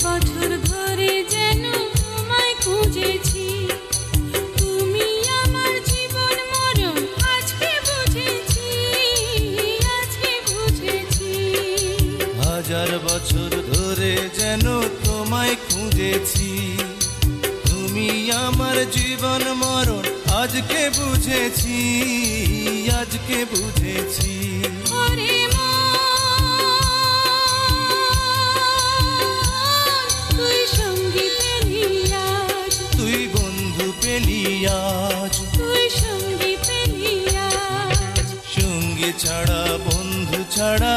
বছর ধরে যেন তোমায় খুঁজেছি, তুমি আমার জীবন মরণ আজকে বুঝেছি, আজকে বুঝেছি। হাজার বছর ধরে যেন তোমায় খুঁজেছি, তুমি আমার জীবন মরণ আজকে বুঝেছি, আজকে বুঝেছি। ওরে তুই সঙ্গী পেলি আজ, তুই বন্ধু পেলি আজ, তুই সঙ্গী পেলি আজ। সঙ্গী ছাড়া বন্ধু ছাড়া